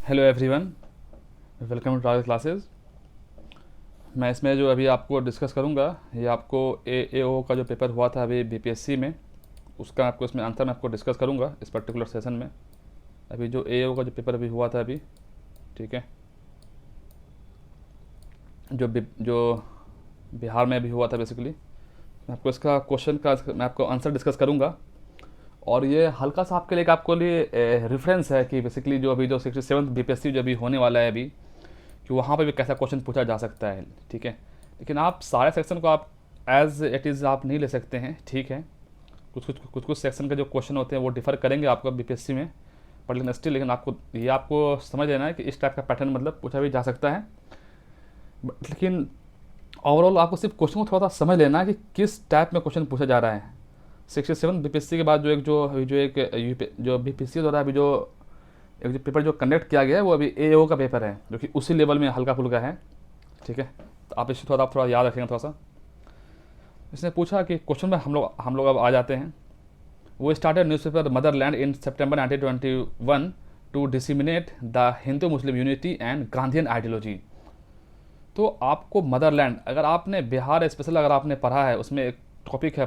Hello everyone, welcome to travel classes. मैं इसमें जो अभी आपको डिस्कस करूंगा ये आपको AAO का जो पेपर हुआ था अभी BPSC में, उसका आपको इसमें आंसर मैं आपको डिस्कस करूंगा इस पर्टिकुलर सेशन में। अभी जो AAO का जो पेपर अभी हुआ था अभी, ठीक है, जो बिहार में अभी हुआ था बेसिकली, मैं आपको इसका क्वेश्चन का मैं आपको आंसर डिस्कस करूंगा। और ये हल्का सा आपके लिए आपको लिए रेफरेंस है कि बेसिकली जो अभी जो 67th BPSC जो अभी होने वाला है अभी, कि वहाँ पे भी कैसा क्वेश्चन पूछा जा सकता है, ठीक है। लेकिन आप सारे सेक्शन को आप एज इट इज़ आप नहीं ले सकते हैं, ठीक है। कुछ सेक्शन के जो क्वेश्चन होते हैं वो डिफर करेंगे आपको BPSC में, पर लेकिन स्टिल लेकिन आपको समझ लेना है कि इस टाइप का पैटर्न मतलब पूछा भी जा सकता है। लेकिन ओवरऑल आपको सिर्फ क्वेश्चन को थोड़ा सा समझ लेना है कि किस टाइप में क्वेश्चन पूछा जा रहा है। 67 BPSC के बाद जो BPSC द्वारा अभी जो एक जो पेपर जो कंडक्ट किया गया है वो अभी AAO का पेपर है, जो कि उसी लेवल में हल्का फुल्का है, ठीक है। तो आप इसे थोड़ा याद रखेंगे थोड़ा सा। इसने पूछा कि क्वेश्चन में हम लोग अब आ जाते हैं। वो started newspaper Motherland in September 1921 to disseminate the Hindu Muslim unity and Gandhian ideology. तो आपको मदरलैंड, अगर आपने बिहार स्पेशल अगर आपने पढ़ा है, उसमें एक टॉपिक है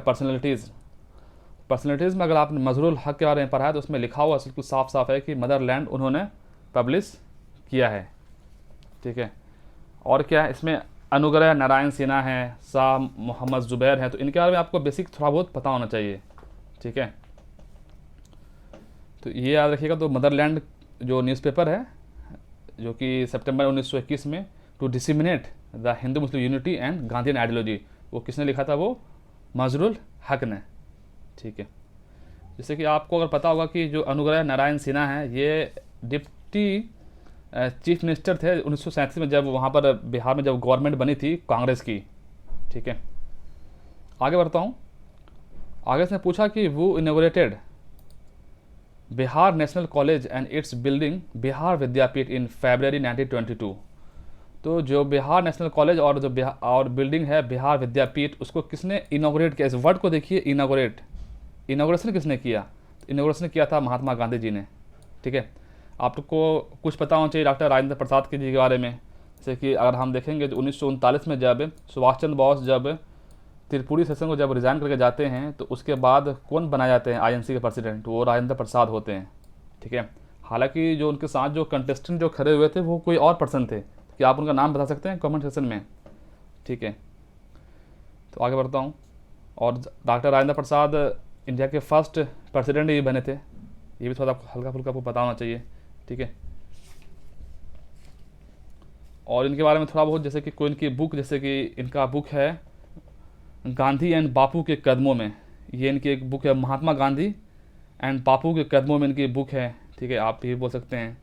पर्सनैलिटीज़ में अगर आपने मजरूल हक के बारे में पढ़ा है तो उसमें लिखा हुआ बिल्कुल साफ साफ है कि मदरलैंड उन्होंने पब्लिश किया है, ठीक है। और क्या है इसमें, अनुग्रह नारायण सिन्हा है, शाह मोहम्मद जुबैर हैं, तो इनके बारे में आपको बेसिक थोड़ा बहुत पता होना चाहिए, ठीक है। तो ये याद रखिएगा। तो मदरलैंड जो न्यूज़पेपर है जो कि सितंबर 1921 में to disseminate the Hindu Muslim unity and Gandhian ideology, वो किसने लिखा था? वो मजरूल हक ने, ठीक है। जैसे कि आपको अगर पता होगा कि जो अनुग्रह नारायण सिन्हा है ये डिप्टी चीफ मिनिस्टर थे 1937 में, जब वहाँ पर बिहार में जब गवर्नमेंट बनी थी कांग्रेस की, ठीक है। आगे बढ़ता हूँ। आगे से पूछा कि वो inaugurated Bihar national college and its building Bihar Vidyapeeth in February 1922। तो जो बिहार नेशनल कॉलेज और जो और बिल्डिंग है बिहार विद्यापीठ, उसको किसने इनोग्रेट किया? इस वर्ड को देखिए, इनोग्रेट, इनोग्रेशन किसने किया? इनोग्रेशन किया था महात्मा गांधी जी ने, ठीक है। आपको कुछ पता होना चाहिए डॉक्टर राजेंद्र प्रसाद जी के बारे में। जैसे कि अगर हम देखेंगे तो 1939 में जब सुभाष चंद्र बोस जब त्रिपुरी सेशन को जब रिज़ाइन करके जाते हैं तो उसके बाद कौन बनाए जाते हैं INC के प्रेसिडेंट? वो राजेंद्र प्रसाद होते हैं, ठीक है। हालांकि जो उनके साथ जो कंटेस्टेंट जो खड़े हुए थे वो कोई और पर्सन थे, क्या आप उनका नाम बता सकते हैं कमेंट सेक्शन में, ठीक है। तो आगे बढ़ता हूँ। और डॉक्टर राजेंद्र प्रसाद इंडिया के फर्स्ट प्रेसिडेंट ही बने थे, ये भी थोड़ा हल्का फुल्का आपको पता होना चाहिए, ठीक है। और इनके बारे में थोड़ा बहुत, जैसे कि कोई इनकी बुक, जैसे कि इनका बुक है गांधी एंड बापू के कदमों में, ये इनकी एक बुक है, महात्मा गांधी एंड बापू के कदमों में इनकी बुक है, ठीक है, आप ये बोल सकते हैं।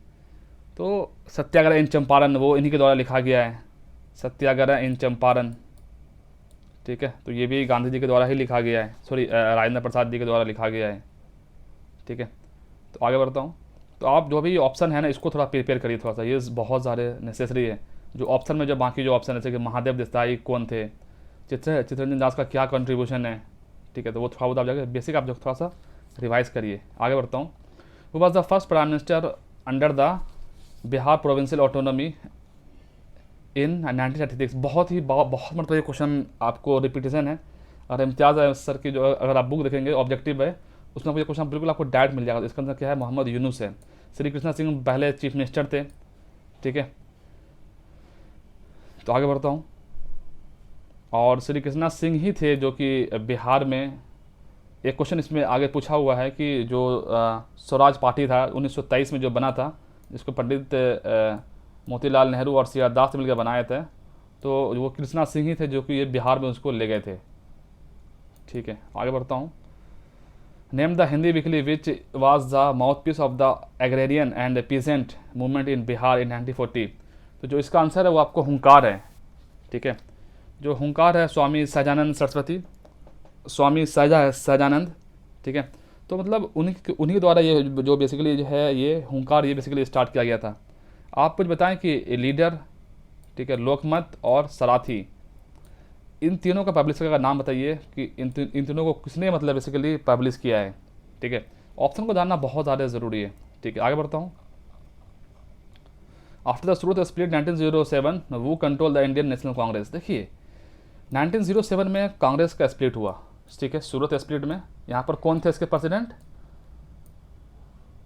तो सत्याग्रह इन चंपारण वो इन्हीं के द्वारा लिखा गया है, सत्याग्रह इन चंपारण, ठीक है। तो ये भी गांधी जी के द्वारा ही लिखा गया है, सॉरी राजेंद्र प्रसाद जी के द्वारा लिखा गया है, ठीक है। तो आगे बढ़ता हूँ। तो आप जो भी ऑप्शन है ना इसको थोड़ा प्रिपेयर करिए थोड़ा सा, ये बहुत ज़्यादा नेसेसरी है। जो ऑप्शन में जो बाकी जो ऑप्शन है, जैसे कि महादेव देसाई कौन थे, चित्तरंजन दास का क्या कंट्रीब्यूशन है, ठीक है। तो वो थोड़ा बहुत आप जाकर बेसिक आप जो थोड़ा सा रिवाइज करिए। आगे बढ़ता हूँ। वो was the first prime minister under the Bihar provincial autonomy in 1936। बहुत मतलब ये क्वेश्चन आपको रिपीटेशन है, और इम्तियाज़ सर की जो अगर आप बुक देखेंगे ऑब्जेक्टिव है उसमें आपको ये क्वेश्चन बिल्कुल आपको डायरेक्ट मिल जाएगा। इसका अंदर क्या है? मोहम्मद यूनुस है। श्री कृष्णा सिंह पहले चीफ मिनिस्टर थे, ठीक है। तो आगे बढ़ता हूँ। और श्री कृष्णा सिंह ही थे जो कि बिहार में, एक क्वेश्चन इसमें आगे पूछा हुआ है कि जो स्वराज पार्टी था 1923 में जो बना था, जिसको पंडित मोतीलाल नेहरू और सी आर दास मिलकर बनाए थे, तो वो कृष्णा सिंह ही थे जो कि ये बिहार में उसको ले गए थे, ठीक है। आगे बढ़ता हूँ। Name the Hindi weekly which was the mouthpiece of the agrarian and peasant movement in Bihar in 1940। तो जो इसका आंसर है वो आपको हुंकार है, ठीक है। जो हुंकार है स्वामी सहजानंद सरस्वती, स्वामी सहजानंद, ठीक है। तो मतलब उन्हीं द्वारा ये जो बेसिकली जो है ये हुंकार ये बेसिकली स्टार्ट किया गया था। आप कुछ बताएं कि लीडर, ठीक है, लोकमत और सराथी, इन तीनों का पब्लिशर का नाम बताइए कि इन तीनों को किसने मतलब बेसिकली पब्लिश किया है, ठीक है। ऑप्शन को जानना बहुत ज़्यादा ज़रूरी है, ठीक है। आगे बढ़ता हूँ। आफ्टर द सूरत स्प्लिट 1907 वो control the Indian national Congress. देखिए 1907 में कांग्रेस का स्प्लिट हुआ, ठीक है, सूरत स्प्लिट में। यहाँ पर कौन थे इसके प्रेसिडेंट?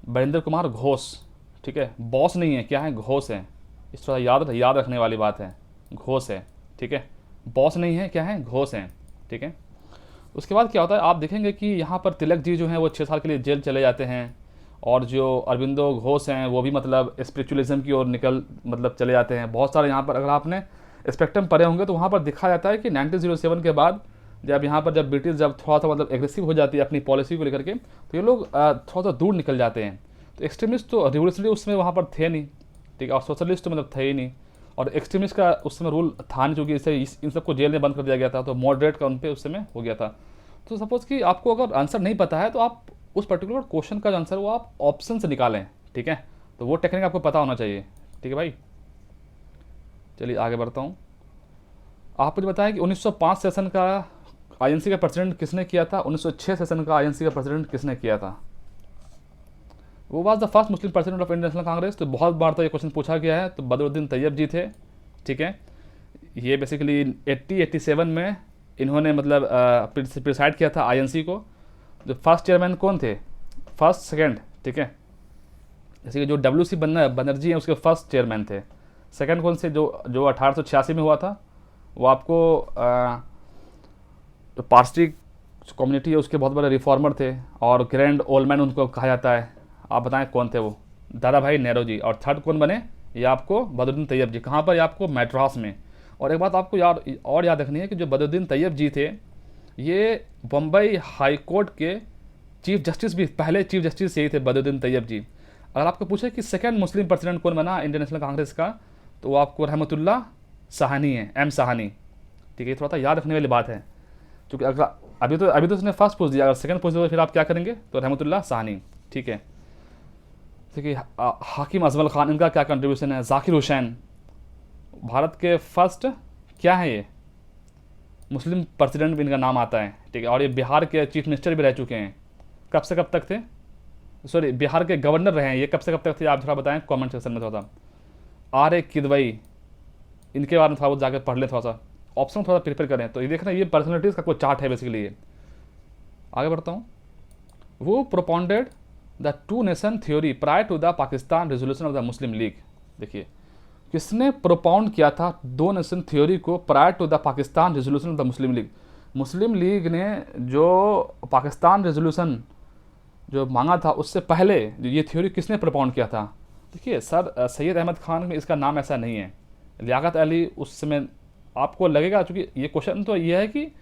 वीरेंद्र कुमार घोष, ठीक है, बॉस नहीं है, क्या है, घोष है। इस थोड़ा याद रखने वाली बात है, घोष है, ठीक है, बॉस नहीं है, क्या है, घोष है, ठीक है। उसके बाद क्या होता है, आप देखेंगे कि यहाँ पर तिलक जी जो हैं वो 6 साल के लिए जेल चले जाते हैं, और जो अरविंदो घोष हैं वो भी मतलब स्पिरिचुअलिज्म की ओर मतलब चले जाते हैं। बहुत सारे यहाँ पर अगर आपने स्पेक्ट्रम पढ़े होंगे तो वहाँ पर दिखा जाता है कि 1907 के बाद जब यहाँ पर जब ब्रिटिश जब थोड़ा सा मतलब एग्रेसिव हो जाती है अपनी पॉलिसी को लेकर के, तो ये लोग थोड़ा सा दूर निकल जाते हैं। तो एक्सट्रीमिस्ट तो रिवोल्यूशनरी उसमें वहाँ पर थे नहीं, ठीक है, और सोशलिस्ट तो मतलब थे ही नहीं, और एक्सट्रीमिस्ट का उस समय रूल था नहीं, क्योंकि इससे इन सबको जेल में बंद कर दिया गया था, तो मॉडरेट का उन पर उस समय हो गया था। तो सपोज़ कि आपको अगर आंसर नहीं पता है तो आप उस पर्टिकुलर क्वेश्चन का जो आंसर वो आप ऑप्शन से निकालें, ठीक है, तो वो टेक्निक आपको पता होना चाहिए, ठीक है भाई। चलिए आगे बढ़ता हूँ। आप मुझे बताएं कि 1905 सेशन का आईएनसी का प्रेसिडेंट किसने किया था, 1906 सेशन का आईएनसी का प्रेसिडेंट किसने किया था? वो was the first Muslim president of Indian national Congress. तो बहुत बार तो ये क्वेश्चन पूछा गया है, तो बदरुद्दीन तैयब जी थे, ठीक है। ये बेसिकली 87 में इन्होंने मतलब प्रिसाइड किया था आईएनसी को। जो फर्स्ट चेयरमैन कौन थे, फर्स्ट सेकंड, ठीक है, जैसे कि जो WC बनर्जी हैं उसके फर्स्ट चेयरमैन थे। सेकंड कौन से, जो 1886 में हुआ था, वो आपको जो पारसी कम्युनिटी है उसके बहुत बड़े रिफॉर्मर थे, और ग्रैंड ओल्ड उनको कहा जाता है। आप बताएं कौन थे वो? दादा भाई नेहरू जी। और थर्ड कौन बने? ये आपको बदरुद्दीन तैयब जी। कहाँ पर? ये आपको मैड्रास में। और एक बात आपको याद रखनी है कि जो बदरुद्दीन तैयब जी थे ये बम्बई हाई कोर्ट के चीफ जस्टिस भी, पहले चीफ जस्टिस यही थे, बदरुद्दीन तैयब जी। अगर आपको पूछे कि सेकंड मुस्लिम प्रेसिडेंट कौन बना इंडियन नेशनल कांग्रेस का, तो वो आपको रहमतुल्लाह साहनी है, एम साहनी, ठीक है। थोड़ा सा याद रखने वाली बात है, क्योंकि अगर अभी तो उसने फर्स्ट पूछ दिया, अगर सेकंड पूछ दिया तो फिर आप क्या करेंगे? तो रहमतुल्लाह साहनी, ठीक है। देखिए हाकिम अजमल खान, इनका क्या कंट्रीब्यूशन है? जाकिर हुसैन, भारत के फर्स्ट क्या है ये मुस्लिम प्रेसिडेंट भी इनका नाम आता है, ठीक है। और ये बिहार के चीफ मिनिस्टर भी रह चुके हैं। कब से कब तक थे? सॉरी, बिहार के गवर्नर रहे हैं ये। कब से कब तक थे आप थोड़ा बताएं कमेंट सेक्शन में। थोड़ा सा R.A. किदवई, इनके बारे में थोड़ा बहुत जाकर पढ़ लें, थोड़ा सा ऑप्शन थोड़ा प्रिपेयर करें। तो ये देखना, ये पर्सनैलिटीज़ का कोई चार्ट है बेसिकली ये। आगे बढ़ता हूँ। वो propounded the two nation theory prior to the Pakistan resolution of the Muslim League. देखिए किसने प्रोपाउंड किया था 2 नेशन थ्योरी को prior to the Pakistan resolution of the Muslim League? Muslim League ने जो पाकिस्तान रेजोल्यूशन जो मांगा था उससे पहले ये थ्योरी किसने प्रोपाउंड किया था? देखिए सर, सैयद अहमद खान में इसका नाम ऐसा नहीं है। लियाकत अली उस समय आपको लगेगा, चूँकि ये क्वेश्चन तो ये है कि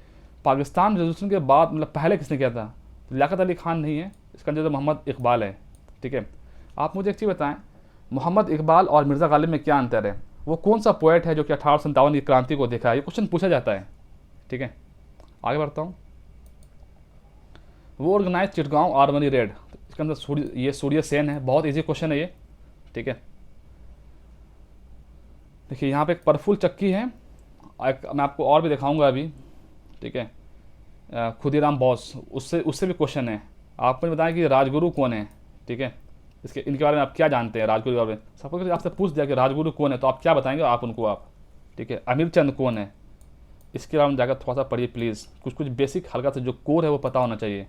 पाकिस्तान रेजोल्यूशन के बाद मतलब पहले किसने किया था, लियाकत अली खान नहीं है, इसका जो मोहम्मद इकबाल है, ठीक है। आप मुझे एक चीज़ बताएं, मोहम्मद इकबाल और मिर्ज़ा गालिब में क्या अंतर है? वो कौन सा पोएट है जो कि 1857 की क्रांति को देखा है? ये क्वेश्चन पूछा जाता है, ठीक है। आगे बढ़ता हूँ। वो ऑर्गेनाइज चिटगांव आर्मनी रेड, इसके अंदर ये सूर्य सेन है। बहुत इजी क्वेश्चन है ये, ठीक है। देखिए यहाँ पे एक परफुल चक्की है, मैं आपको और भी दिखाऊंगा अभी, ठीक है। खुदीराम बोस, उससे भी क्वेश्चन है। आप मुझे बताएं कि राजगुरु कौन है, ठीक है। इनके बारे में आप क्या जानते हैं राजगुरु के बारे में? सपोज आपसे पूछ दिया कि राजगुरु कौन है, तो आप क्या बताएंगे आप उनको, ठीक है। अमीर चंद कौन है? इसके बारे में जाकर थोड़ा सा पढ़िए प्लीज़। कुछ बेसिक हल्का सा जो कोर है वो पता होना चाहिए,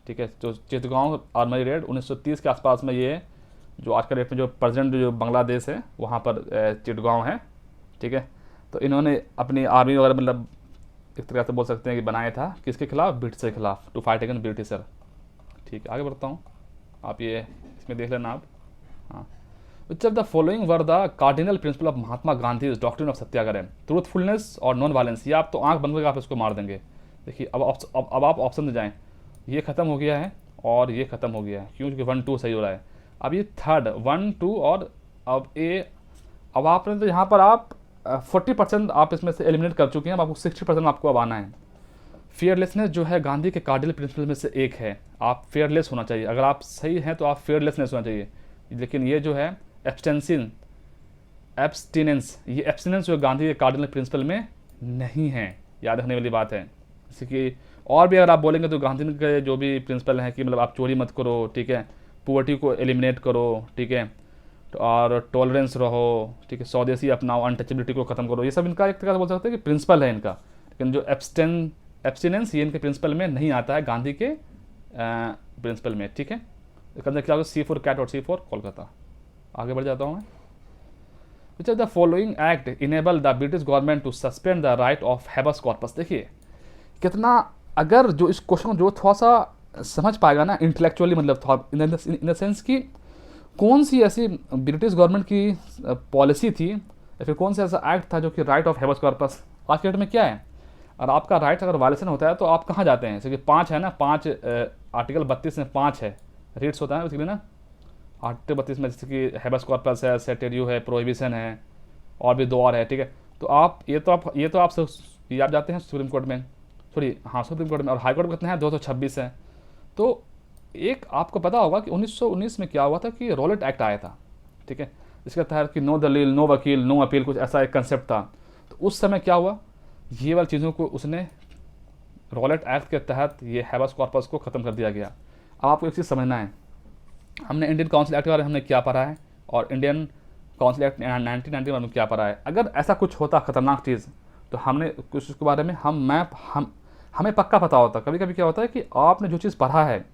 ठीक है। तो चिटगांव आर्मरी रेड 1930 के आसपास में, ये जो आज का डेट में जो प्रेजेंट जो बांग्लादेश है वहाँ पर चिटगांव है, ठीक है। तो इन्होंने अपनी आर्मी वगैरह मतलब एक तरह से बोल सकते हैं कि बनाया था, किसके खिलाफ? ब्रिटिश के खिलाफ, टू फाइट अगेंस्ट ब्रिटिशर, ठीक है। आगे बढ़ता हूँ, आप ये इसमें देख लेना आप। हाँ, विच of the following were the cardinal principle of Mahatma Gandhi doctrine of Satyagraha? Truthfulness और नॉन वायलेंस। ये आप तो आंख बंद करके आप इसको मार देंगे। देखिए अब आप ऑप्शन में जाएँ। ये ख़त्म हो गया है और ये ख़त्म हो गया है, क्योंकि 1 2 सही हो रहा है। अब ये थर्ड 1 2 और अब आपने तो यहाँ पर आप 40% आप इसमें से एलिमिनेट कर चुके हैं। अब आपको 60% आपको अब आना है। फेयरलेसनेस जो है गांधी के कार्डिनल प्रिंसिपल में से एक है। आप फेयरलेस होना चाहिए, अगर आप सही हैं तो आप फेयरलेसनेस होना चाहिए। लेकिन ये जो है एब्सटिनेंस, ये एब्सटिनेंस जो गांधी के कार्डिनल प्रिंसिपल में नहीं है, याद रखने वाली बात है। जैसे कि और भी अगर आप बोलेंगे तो गांधी के जो भी प्रिंसिपल हैं कि मतलब आप चोरी मत करो, ठीक है, पुअर्टी को एलिमिनेट करो, ठीक है, और टॉलरेंस रहो, ठीक है, स्वदेशी अपनाओ, अनटचेबिलिटी को ख़त्म करो, ये सब इनका एक तरह से बोल सकते हैं कि प्रिंसिपल है इनका। लेकिन जो एब्सटिनेंस ये इनके प्रिंसिपल में नहीं आता है, गांधी के प्रिंसिपल में, ठीक है। इसके अंदर क्या होगा, C4 कैट और C4 कोलकाता। आगे बढ़ जाता हूँ मैं। Which of the following act enable the British government to suspend the right of habeas corpus. देखिए कितना, अगर जो इस क्वेश्चन जो थोड़ा सा समझ पाएगा ना इंटेलेक्चुअली, मतलब इन द सेंस कि कौन सी ऐसी ब्रिटिश गवर्नमेंट की पॉलिसी थी या फिर कौन सा ऐसा एक्ट था जो कि राइट ऑफ हैबस कॉर्पस, आज के डेट में क्या है, और आपका राइट अगर वायलेशन होता है तो आप कहाँ जाते हैं, जैसे कि 5 है ना, 5 आर्टिकल 32 में 5 है, रेट्स होता है बेसिकली ना, आर्टिकल 32 में जैसे कि हैबस कॉर्पस है, सेटेरियो है, प्रोहिबिशन है, और भी 2 और है, ठीक है। तो आप आप जाते हैं सुप्रीम कोर्ट में, सॉरी हाँ सुप्रीम कोर्ट में, और हाई कोर्ट में कितने हैं, 226 है। तो एक आपको पता होगा कि 1919 में क्या हुआ था कि रॉलेट एक्ट आया था, ठीक है, इसके तहत कि नो दलील, नो वकील, नो अपील, कुछ ऐसा एक कंसेप्ट था। तो उस समय क्या हुआ, ये वाली चीज़ों को उसने रॉलेट एक्ट के तहत ये हैबस कॉर्पस को ख़त्म कर दिया गया। अब आपको एक चीज़ समझना है, हमने इंडियन काउंसिल एक्ट के बारे में हमने क्या पढ़ा है और इंडियन काउंसिल एक्ट 1991 में क्या पढ़ा है। अगर ऐसा कुछ होता खतरनाक चीज़ तो हमने कुछ उसके बारे में हमें पक्का पता होता। कभी कभी क्या होता है कि आपने जो चीज़ पढ़ा है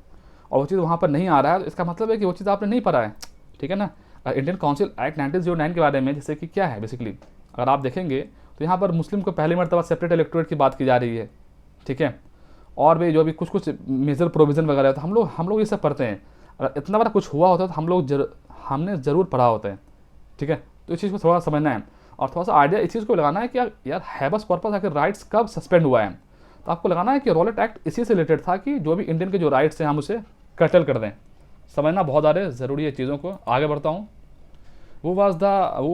और वो चीज़ वहाँ पर नहीं आ रहा है, तो इसका मतलब है कि वो चीज़ आपने नहीं पढ़ा है, ठीक है ना। इंडियन काउंसिल एक्ट 1909 के बारे में जैसे कि क्या है बेसिकली, अगर आप देखेंगे तो यहाँ पर मुस्लिम को पहली मरतबा सेपरेट इलेक्टोरेट की बात की जा रही है, ठीक है, और भी जो भी कुछ मेजर प्रोविज़न वगैरह होता है, हम लोग ये सब पढ़ते हैं। अगर इतना बड़ा कुछ हुआ होता तो हमने ज़रूर पढ़ा होता है, ठीक है। तो इस चीज़ को थोड़ा समझना है और थोड़ा सा आइडिया इस चीज़ को लगाना है कि यार हैबस कॉर्पस आखिर राइट्स कब सस्पेंड हुआ है। तो आपको लगाना है कि रॉलेट एक्ट इसी से रिलेटेड था कि जो भी इंडियन के जो राइट्स हैं हम उसे कर्टल कर दें। समझना बहुत ज़्यादा ज़रूरी है चीज़ों को। आगे बढ़ता हूँ। वो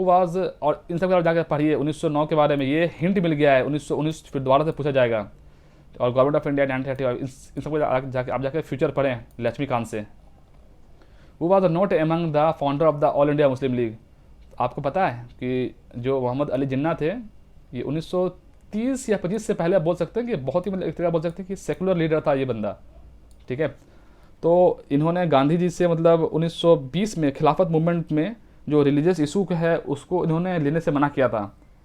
वाज और इन सब के बारे में जाकर पढ़िए 1909 के बारे में, ये हिंट मिल गया है 1919 फिर दोबारा से पूछा जाएगा। और गवर्नमेंट ऑफ इंडिया 1935 इन सबको आप जाकर फ्यूचर पढ़ें लक्ष्मीकांत से। वो was not among the founder of the all India Muslim league. आपको पता है कि जो मोहम्मद अली जिन्ना थे, ये 1930 या 25 से पहले आप बोल सकते हैं कि बहुत ही मतलब एक तरह बोल सकते हैं कि सेकुलर लीडर था ये बंदा, ठीक है। तो इन्होंने गांधी जी से मतलब 1920 में खिलाफत मूवमेंट में जो रिलीजियस इशू है उसको इन्होंने लेने से मना किया था,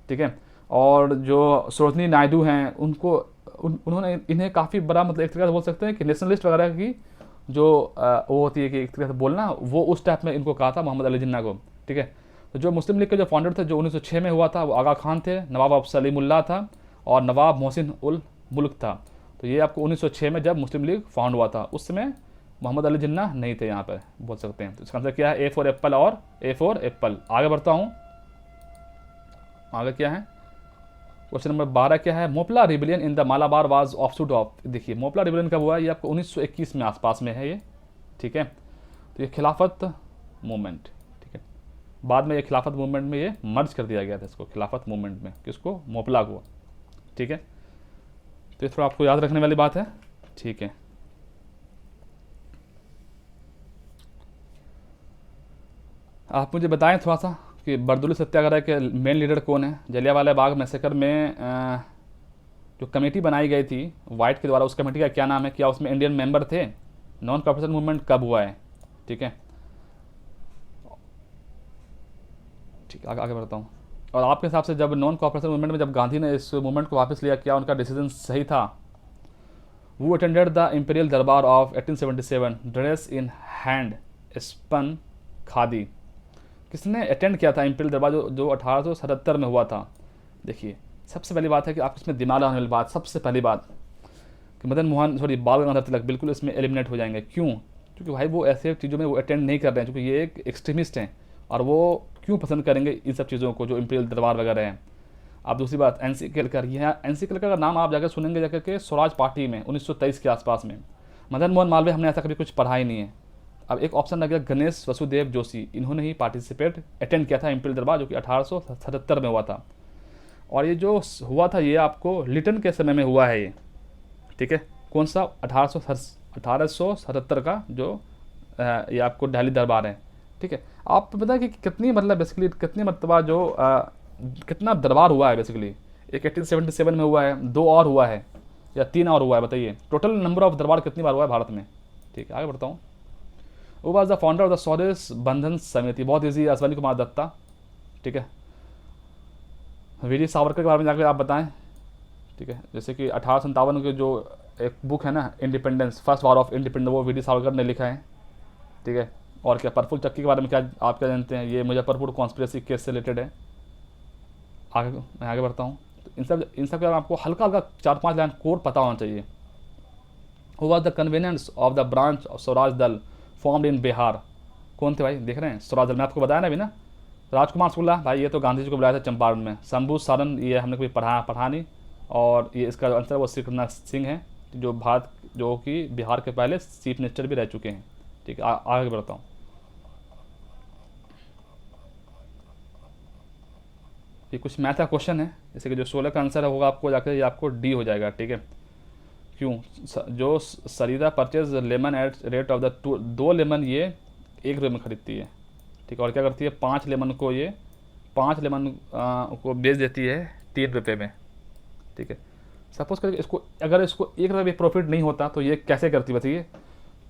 ठीक है। और जो सरोजनी नायडू हैं उन्होंने इन्हें काफ़ी बड़ा मतलब एक तरह से बोल सकते हैं कि नेशनलिस्ट वगैरह की जो वो होती है कि एक तरह से बोलना, वो उस टाइप में इनको कहा था मोहम्मद अली जिन्ना को, ठीक है। तो जो मुस्लिम लीग के जो फाउंडर थे जो 1906 में हुआ था वो आगा खान थे, नवाब सलीमुल्लाह था और नवाब मोहसिन उल मुल्क था। तो ये आपको 1906 में जब मुस्लिम लीग फाउंड हुआ था उस समय मोहम्मद अली जिन्ना नहीं थे यहाँ पर बोल सकते हैं। तो इसका आंसर क्या है, ए फॉर एप्पल और ए फॉर एप्पल। आगे बढ़ता हूँ, आगे क्या है, क्वेश्चन नंबर 12 क्या है, Moplah rebellion in the Malabar was offshoot of. देखिए मोपला रिबिलियन कब हुआ है, ये आपको 1921 में आसपास में है ये, ठीक है। तो ये खिलाफत मूवमेंट, ठीक है, बाद में ये खिलाफत मूवमेंट में ये मर्ज कर दिया गया था इसको, खिलाफत मूवमेंट में, किसको, मोपला को, ठीक है। तो ये थोड़ा आपको याद रखने वाली बात है, ठीक है। आप मुझे बताएं थोड़ा सा कि बरदुली सत्याग्रह के मेन लीडर कौन है। जलियांवाला बाग मैसेकर में जो कमेटी बनाई गई थी वाइट के द्वारा, उस कमेटी का क्या नाम है, क्या उसमें इंडियन मेंबर थे, नॉन कॉर्पोरेशन मूवमेंट कब हुआ है, ठीक है। ठीक है, आगे बढ़ता हूँ। और आपके हिसाब से जब नॉन कॉर्पोरेशन मूवमेंट में जब गांधी ने इस मूवमेंट को वापस लिया, क्या उनका डिसीजन सही था। वो attended the imperial Durbar of 1877 dress in hand spun khadi. किसने अटेंड किया था इंपीरियल दरबार जो 1877 में हुआ था। देखिए सबसे पहली बात है कि आप इसमें दिमाग लगाने वाली बात, सबसे पहली बात कि मदन मोहन बाल गंगाधर तिलक बिल्कुल इसमें एलिमिनेट हो जाएंगे। क्यों, क्योंकि भाई वो ऐसे चीज़ों में वो अटेंड नहीं कर रहे हैं, क्योंकि ये एक एक्सट्रीमिस्ट हैं और वो क्यों पसंद करेंगे इन सब चीज़ों को जो इंपीरियल दरबार वगैरह हैं। आप दूसरी बात NC केलकर, यह NC केलकर का नाम आप जाकर सुनेंगे जाकर के स्वराज पार्टी में 1923 के आसपास में। मदन मोहन मालवीय हमने ऐसा कभी कुछ पढ़ा ही नहीं है। अब एक ऑप्शन लग गया गणेश वसुदेव जोशी, इन्होंने ही पार्टिसिपेट अटेंड किया था इंपीरियल दरबार जो कि 1877 में हुआ था। और ये जो हुआ था ये आपको लिटन के समय में हुआ है ये, ठीक है। कौन सा, 1877 का जो ये आपको दिल्ली दरबार है, ठीक है। आप पता है कि कितनी मतलब बेसिकली कितनी मरतबा जो कितना दरबार हुआ है बेसिकली, एक 1877 में हुआ है, 2 और हुआ है या 3 और हुआ है, बताइए टोटल नंबर ऑफ दरबार कितनी बार हुआ है भारत में, ठीक है। आगे बढ़ता हूँ। वो was the founder of the स्वदेश बंधन समिति, बहुत ईजी, अश्वनी कुमार दत्ता। ठीक है, वीर सावरकर के बारे में जाकर आप बताएं। ठीक है, जैसे कि 1857 के जो एक बुक है ना independence, first war of independence, वो वीर सावरकर ने लिखा है। ठीक है, और क्या प्रफुल्ल चक्की के बारे में क्या आप क्या जानते हैं, ये मुजफ्फरपुर कॉन्स्पिरेसी केस से रिलेटेड है। आगे मैं आगे बढ़ता हूँ, तो इन सब के बारे में आपको हल्का हल्का 4-5 लाइन कोड पता होना चाहिए। Who was the convenience of the branch of Swaraj दल फॉर्म्ड इन बिहार, कौन थे भाई, देख रहे हैं स्वराज दल, मैं आपको बताया ना अभी ना, राजकुमार शुक्ला भाई, ये तो गांधी जी को बुलाया था चंपारण में। शंभू सारण, ये हमने कभी पढ़ा नहीं, और ये इसका आंसर वो श्रीकृष्ण सिंह है, जो कि बिहार के पहले चीफ मिनिस्टर भी रह चुके हैं। ठीक है, आगे बढ़ता हूँ। ये कुछ मैथ का क्वेश्चन है, जैसे कि जो 16 का आंसर होगा आपको जाकर ये आपको डी हो जाएगा। ठीक है, क्यों, जो Sarita purchase lemon at rate of the 2 lemon ये 1 रुपये में खरीदती है। ठीक है, और क्या करती है, 5 लेमन को ये 5 लेमन को बेच देती है 3 रुपये में। ठीक है, सपोज करके अगर इसको 1 रुपये प्रॉफिट नहीं होता तो ये कैसे करती बताइए।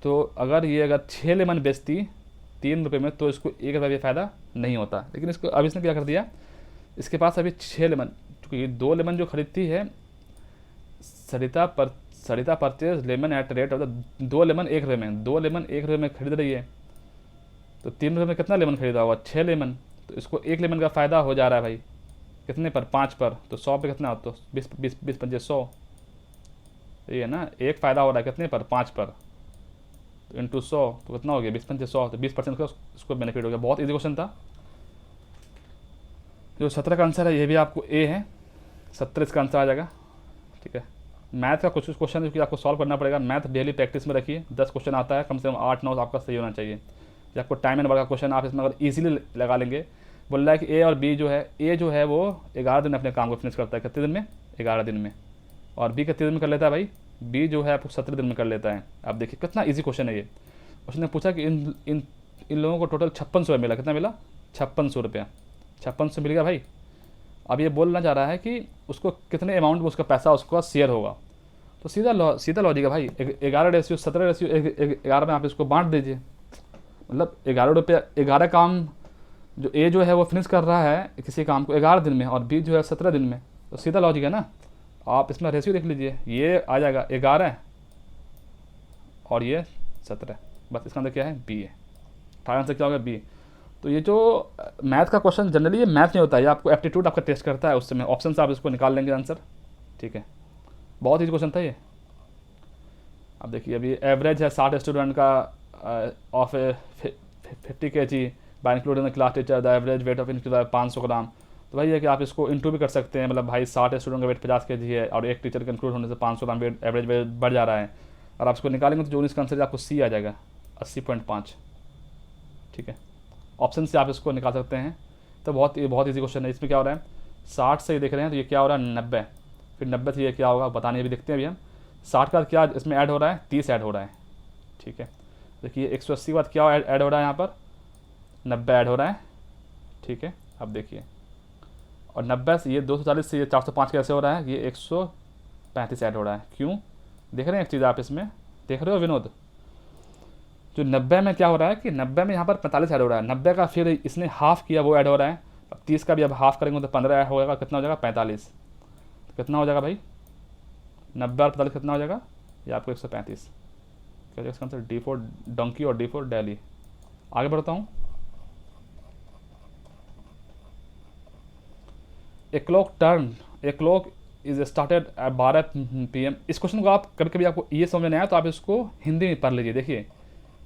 तो अगर 6 लेमन बेचती 3 रुपये में तो इसको 1 रुपये फ़ायदा नहीं होता, लेकिन इसको अब इसने क्या कर दिया, इसके पास अभी 6 लेमन, क्योंकि 2 लेमन जो खरीदती है Sarita purchase lemon at rate of the 2 lemon 1 रुपये में, 2 लेमन 1 रुपये में खरीद रही है, तो 3 रुपये में कितना लेमन खरीदा होगा, 6 लेमन, तो इसको 1 लेमन का फ़ायदा हो जा रहा है भाई, कितने पर, 5 पर, तो 100 पे कितना, तो 20 पंजे 100, ये है ना, एक फ़ायदा हो रहा है कितने पर, 5 पर, तो इंटू 100 तो कितना हो गया, 20 पंजे 100, तो 20% का इसको बेनिफिट हो गया। बहुत ईजी क्वेश्चन था। जो 17 का आंसर है ये भी आपको ए है, 17 इसका आंसर आ जाएगा। ठीक है, मैथ का कुछ क्वेश्चन है जो कि आपको सॉल्व करना पड़ेगा, मैथ डेली प्रैक्टिस में रखिए, 10 क्वेश्चन आता है, कम से कम 8-9 आपका सही होना चाहिए। या आपको टाइम एंड वर्क का क्वेश्चन आप इसमें अगर ईजिली लगा लेंगे, बोल रहा है कि ए और बी जो है, ए जो है वो 11 दिन अपने काम को फिनिश करता है, कितने दिन में, 11 दिन में, और बी कितने दिन में कर लेता है भाई, बी जो है आपको 17 दिन में कर लेता है। आप देखिए कितना ईजी क्वेश्चन है ये। उसने पूछा कि इन लोगों को टोटल 5600 मिला, कितना मिला, 5600 रुपया, 5600 मिल गया भाई। अब ये बोलना चाह रहा है कि उसको कितने अमाउंट में उसका पैसा उसका शेयर होगा, तो सीधा लॉजिक है भाई, 11:17 में आप इसको बांट दीजिए, मतलब 11 रुपये, 11 काम जो ए जो है वो फिनिश कर रहा है किसी काम को 11 दिन में, और बी जो है 17 दिन में, तो सीधा लॉजिक है ना। आप इसमें रेशियो देख लीजिए, ये आ जाएगा 11 और ये 17, बस इसका अंदर क्या है, बी है, फाइनल आंसर क्या होगा, बी। तो ये जो मैथ का क्वेश्चन जनरली ये मैथ नहीं होता है, ये आपको एप्टीट्यूड आपका टेस्ट करता है, उस समय ऑप्शन से आप इसको निकाल लेंगे आंसर। ठीक है, बहुत ईजी क्वेश्चन था ये। अब देखिए अभी एवरेज है 60 स्टूडेंट का of 50 kg bye including the class teacher, the average weight of include 500 ग्राम। तो भाई ये कि आप इसको इंटू भी कर सकते हैं, मतलब भाई 60 स्टूडेंट का वेट 50 kg है और एक टीचर का इंक्लूड होने से 500 ग्राम वेट एवरेज वेट बढ़ जा रहा है, और आप इसको निकालेंगे तो जो इसका आंसर आपको सी आ जाएगा 80.5। ठीक है, ऑप्शन से आप इसको निकाल सकते हैं। तो बहुत ईजी क्वेश्चन है। इसमें क्या हो रहा है, 60 से ये देख रहे हैं तो ये क्या हो रहा है 90, फिर 90 से ये क्या होगा बताने भी देखते हैं अभी हम। 60 का क्या इसमें ऐड हो रहा है, 30 ऐड हो रहा है। ठीक है, देखिए 180 के बाद क्या ऐड हो रहा है यहाँ पर, 90 ऐड हो रहा है। ठीक है, अब देखिए, और 90 से ये 240 से ये 405 कैसे हो रहा है, ये 135 ऐड हो रहा है। क्यों, देख रहे हैं एक चीज़ आप इसमें देख रहे हो विनोद, जो 90 में क्या हो रहा है कि 90 में यहाँ पर 45 ऐड हो रहा है, 90 का फिर इसने हाफ किया वो ऐड हो रहा है, अब 30 का भी अब हाफ करेंगे तो 15 ऐड होगा, कितना हो जाएगा 45, तो कितना हो जाएगा भाई 90 और 45 कितना हो जाएगा, ये आपको 135। क्या हो इसका आंसर, D4 डंकी और D4 दिल्ली। आगे बढ़ता हूँ। A clock is started at 12 PM। इस क्वेश्चन को आप कभी कभी आपको ये समझ नहीं आया तो आप इसको हिंदी में पढ़ लीजिए, देखिए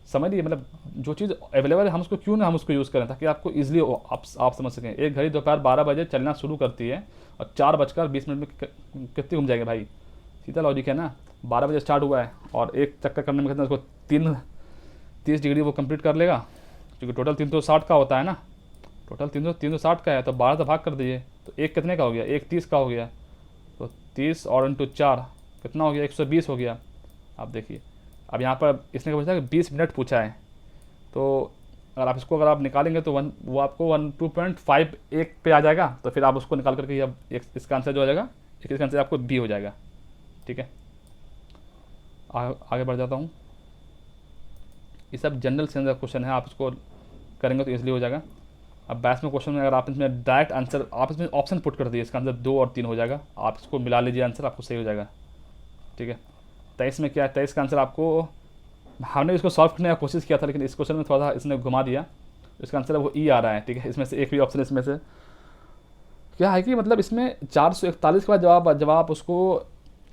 समझ लीजिए, मतलब जो चीज़ अवेलेबल है हम उसको क्यों ना हम उसको यूज़ करें ताकि आपको ईजिली आप समझ सकें। एक घड़ी दोपहर 12 बजे चलना शुरू करती है और 4:20 में कितनी घूम जाएंगे भाई, सीधा लॉजिक है ना। 12 बजे स्टार्ट हुआ है और एक चक्कर करने में कितना उसको 30 डिग्री वो कंप्लीट कर लेगा, क्योंकि टोटल 360 का होता है ना, टोटल 360 का है, तो 12 से भाग कर दीजिए तो एक कितने का हो गया, एक 30 का हो गया, तो 30 और इंटू 4 कितना हो गया, 120 हो गया। आप देखिए अब यहाँ पर इसने पूछा कि 20 मिनट पूछा है, तो अगर आप निकालेंगे तो वो आपको 2.51 पे आ जाएगा, तो फिर आप उसको निकाल करके अब इसका आंसर जो हो जाएगा, इसका आंसर आपको बी हो जाएगा। ठीक है, आगे बढ़ जाता हूँ। ये सब जनरल सेंस का क्वेश्चन है, आप इसको करेंगे तो ईजिली हो जाएगा। अब 22वें क्वेश्चन में अगर आप इसमें डायरेक्ट आंसर, आप इसमें ऑप्शन पुट कर दिए, इसका आंसर 2 और 3 हो जाएगा, आप इसको मिला लीजिए, आंसर आपको सही हो जाएगा। ठीक है, 23 में क्या है, 23 का आंसर आपको, हमने इसको सॉल्व करने का कोशिश किया था लेकिन इस क्वेश्चन में थोड़ा सा इसने घुमा दिया, इसका आंसर वो ई आ रहा है। ठीक है, इसमें से एक भी ऑप्शन इसमें से क्या है कि मतलब इसमें 441 के बाद जब आप उसको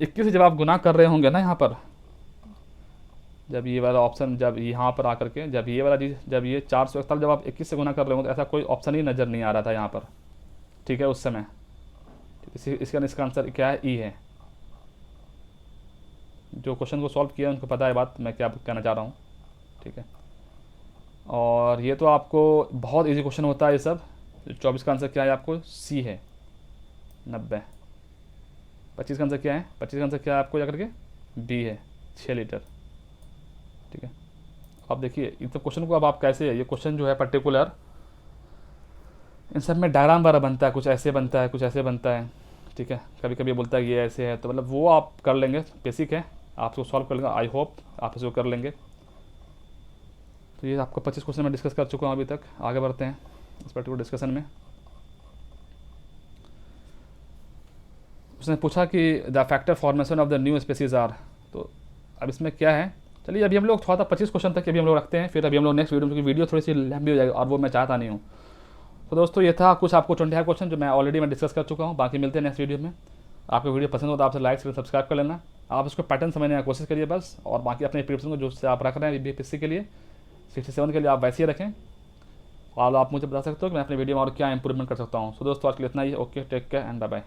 21 से जब आप गुना कर रहे होंगे ना यहाँ पर, जब ये वाला ऑप्शन, जब यहाँ पर आकर के जब ये वाला चीज़, जब ये 441 जब आप 21 से गुना कर रहे होंगे तो ऐसा कोई ऑप्शन ही नज़र नहीं आ रहा था यहाँ पर। ठीक है, उस समय इसका आंसर क्या है, ई है। जो क्वेश्चन को सॉल्व किया उनको पता है बात मैं क्या कहना चाह रहा हूँ। ठीक है, और ये तो आपको बहुत इजी क्वेश्चन होता है ये सब। 24 का आंसर क्या है आपको, सी है 90। 25 का आंसर क्या है, 25 का आंसर क्या है आपको जाकर के, बी है 6 लीटर। ठीक है, अब देखिए इन सब क्वेश्चन को अब आप कैसे, ये क्वेश्चन जो है पर्टिकुलर, इन सब में डायग्राम वगैरह बनता है, कुछ ऐसे बनता है, कुछ ऐसे बनता है। ठीक है, कभी कभी बोलता है ये ऐसे है, तो मतलब वो आप कर लेंगे, बेसिक है, आप उसको सॉल्व कर लेंगे। आई होप आप इसको कर लेंगे। तो ये आपको 25 क्वेश्चन में डिस्कस कर चुका हूँ अभी तक। आगे बढ़ते हैं इस पर्टिकुलर डिस्कशन में। उसने पूछा कि the factor formation of the new species are, तो अब इसमें क्या है, चलिए अभी हम लोग थोड़ा सा 25 क्वेश्चन तक अभी हम लोग रखते हैं, फिर अभी हम लोग नेक्स्ट वीडियो, क्योंकि वीडियो थोड़ी सी लंबी हो जाएगी और वो मैं चाहता नहीं हूँ। तो दोस्तों ये था कुछ आपको 25 क्वेश्चन जो मैं ऑलरेडी डिस्कस कर चुका हूँ। बाकी मिलते हैं नेक्स्ट वीडियो में। आपको वीडियो पसंद हो तो आपसे लाइक सब्सक्राइब कर लेना, आप उसको पैटर्न समझने की कोशिश करिए बस, और बाकी अपने प्रिपरेशन को जो से आप रख रहे हैं बीपीएससी के लिए 67 के लिए आप वैसे ही रखें, और आप मुझे बता सकते हो कि मैं अपने वीडियो में और क्या इंप्रूवमेंट कर सकता हूँ। सो दोस्तों आज के लिए इतना ही। Okay, take care and bye bye.